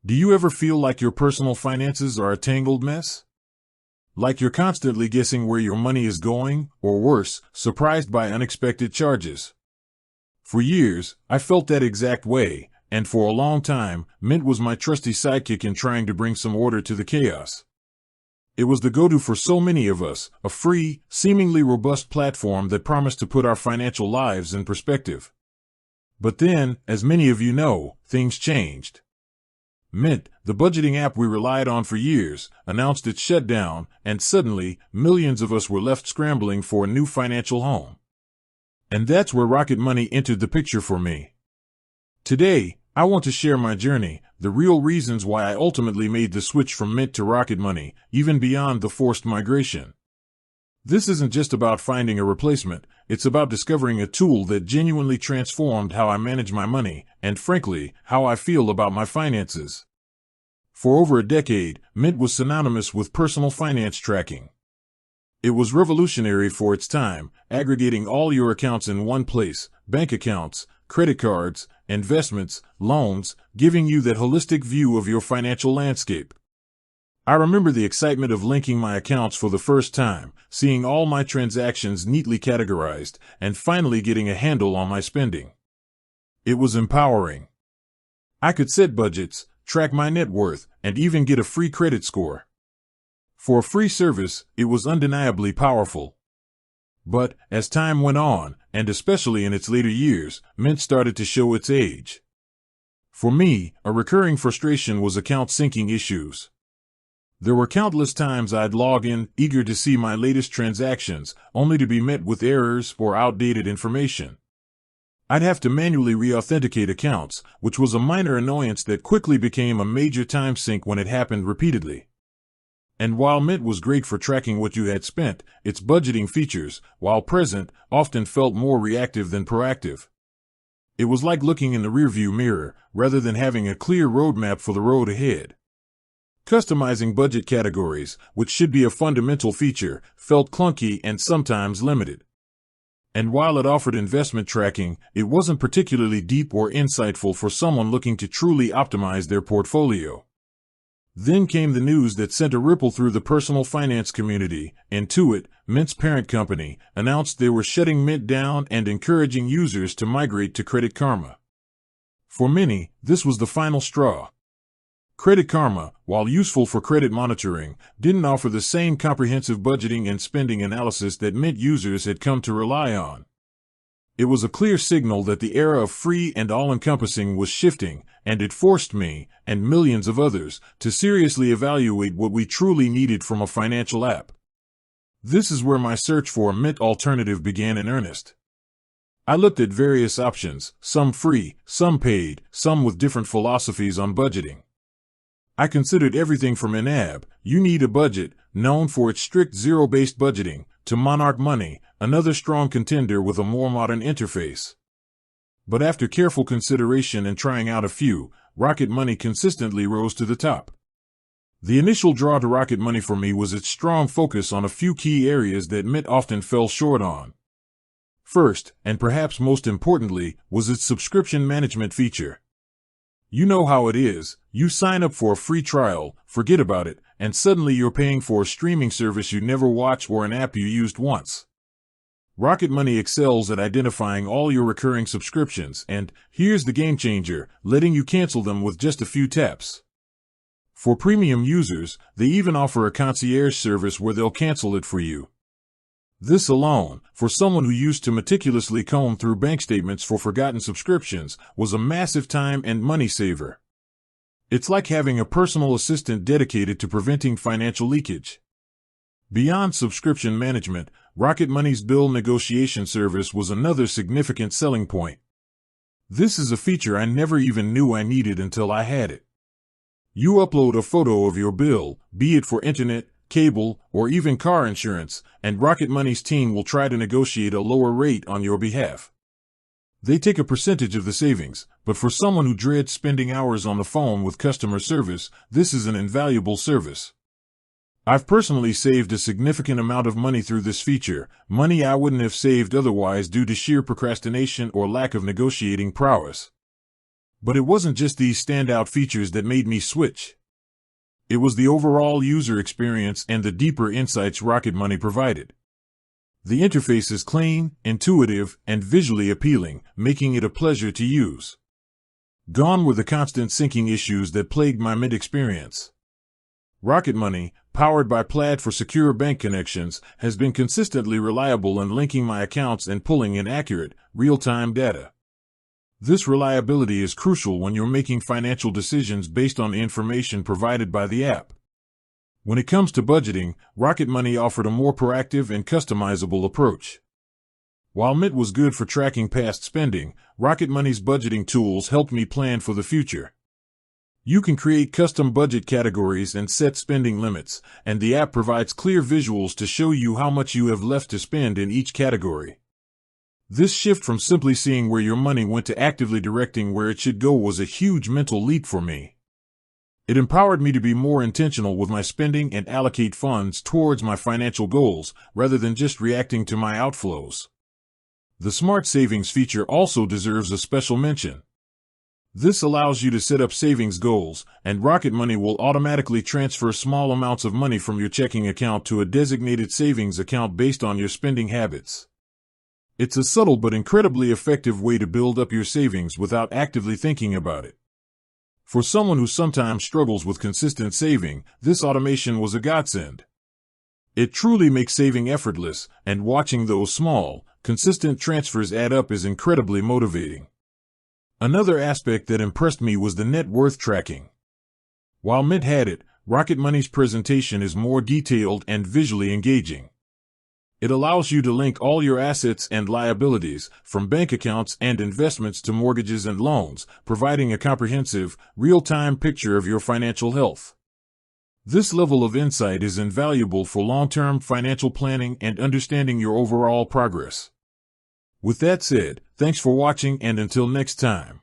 Do you ever feel like your personal finances are a tangled mess? Like you're constantly guessing where your money is going, or worse, surprised by unexpected charges? For years, I felt that exact way, and for a long time, Mint was my trusty sidekick in trying to bring some order to the chaos. It was the go-to for so many of us, a free, seemingly robust platform that promised to put our financial lives in perspective. But then, as many of you know, things changed. Mint, the budgeting app we relied on for years, announced its shutdown, and suddenly, millions of us were left scrambling for a new financial home. And that's where Rocket Money entered the picture for me. Today, I want to share my journey, the real reasons why I ultimately made the switch from Mint to Rocket Money, even beyond the forced migration. This isn't just about finding a replacement, it's about discovering a tool that genuinely transformed how I manage my money, and frankly, how I feel about my finances. For over a decade, Mint was synonymous with personal finance tracking. It was revolutionary for its time, aggregating all your accounts in one place, bank accounts, credit cards, investments, loans, giving you that holistic view of your financial landscape. I remember the excitement of linking my accounts for the first time, seeing all my transactions neatly categorized, and finally getting a handle on my spending. It was empowering. I could set budgets, track my net worth, and even get a free credit score. For a free service, it was undeniably powerful. But, as time went on, and especially in its later years, Mint started to show its age. For me, a recurring frustration was account syncing issues. There were countless times I'd log in, eager to see my latest transactions, only to be met with errors or outdated information. I'd have to manually re-authenticate accounts, which was a minor annoyance that quickly became a major time sink when it happened repeatedly. And while Mint was great for tracking what you had spent, its budgeting features, while present, often felt more reactive than proactive. It was like looking in the rearview mirror, rather than having a clear roadmap for the road ahead. Customizing budget categories, which should be a fundamental feature, felt clunky and sometimes limited. And while it offered investment tracking, it wasn't particularly deep or insightful for someone looking to truly optimize their portfolio. Then came the news that sent a ripple through the personal finance community. Intuit, Mint's parent company, announced they were shutting Mint down and encouraging users to migrate to Credit Karma. For many, this was the final straw. Credit Karma, while useful for credit monitoring, didn't offer the same comprehensive budgeting and spending analysis that Mint users had come to rely on. It was a clear signal that the era of free and all-encompassing was shifting, and it forced me, and millions of others, to seriously evaluate what we truly needed from a financial app. This is where my search for a Mint alternative began in earnest. I looked at various options, some free, some paid, some with different philosophies on budgeting. I considered everything from in-app, You Need a Budget, known for its strict zero-based budgeting, to Monarch Money, another strong contender with a more modern interface. But after careful consideration and trying out a few, Rocket Money consistently rose to the top. The initial draw to Rocket Money for me was its strong focus on a few key areas that Mint often fell short on. First, and perhaps most importantly, was its subscription management feature. You know how it is, you sign up for a free trial, forget about it, and suddenly you're paying for a streaming service you never watched or an app you used once. Rocket Money excels at identifying all your recurring subscriptions and, here's the game changer, letting you cancel them with just a few taps. For premium users, they even offer a concierge service where they'll cancel it for you. This alone, for someone who used to meticulously comb through bank statements for forgotten subscriptions, was a massive time and money saver. It's like having a personal assistant dedicated to preventing financial leakage. Beyond subscription management, Rocket Money's bill negotiation service was another significant selling point. This is a feature I never even knew I needed until I had it. You upload a photo of your bill, be it for internet, cable, or even car insurance, and Rocket Money's team will try to negotiate a lower rate on your behalf. They take a percentage of the savings, but for someone who dreads spending hours on the phone with customer service, this is an invaluable service. I've personally saved a significant amount of money through this feature, money I wouldn't have saved otherwise due to sheer procrastination or lack of negotiating prowess. But it wasn't just these standout features that made me switch. It was the overall user experience and the deeper insights Rocket Money provided. The interface is clean, intuitive, and visually appealing, making it a pleasure to use. Gone were the constant syncing issues that plagued my Mint experience. Rocket Money, powered by Plaid for secure bank connections, has been consistently reliable in linking my accounts and pulling in accurate, real-time data. This reliability is crucial when you're making financial decisions based on the information provided by the app. When it comes to budgeting, Rocket Money offered a more proactive and customizable approach. While Mint was good for tracking past spending, Rocket Money's budgeting tools helped me plan for the future. You can create custom budget categories and set spending limits, and the app provides clear visuals to show you how much you have left to spend in each category. This shift from simply seeing where your money went to actively directing where it should go was a huge mental leap for me. It empowered me to be more intentional with my spending and allocate funds towards my financial goals, rather than just reacting to my outflows. The Smart Savings feature also deserves a special mention. This allows you to set up savings goals, and Rocket Money will automatically transfer small amounts of money from your checking account to a designated savings account based on your spending habits. It's a subtle but incredibly effective way to build up your savings without actively thinking about it. For someone who sometimes struggles with consistent saving, this automation was a godsend. It truly makes saving effortless, and watching those small, consistent transfers add up is incredibly motivating. Another aspect that impressed me was the net worth tracking. While Mint had it, Rocket Money's presentation is more detailed and visually engaging. It allows you to link all your assets and liabilities, from bank accounts and investments to mortgages and loans, providing a comprehensive, real-time picture of your financial health. This level of insight is invaluable for long-term financial planning and understanding your overall progress. With that said, thanks for watching, and until next time.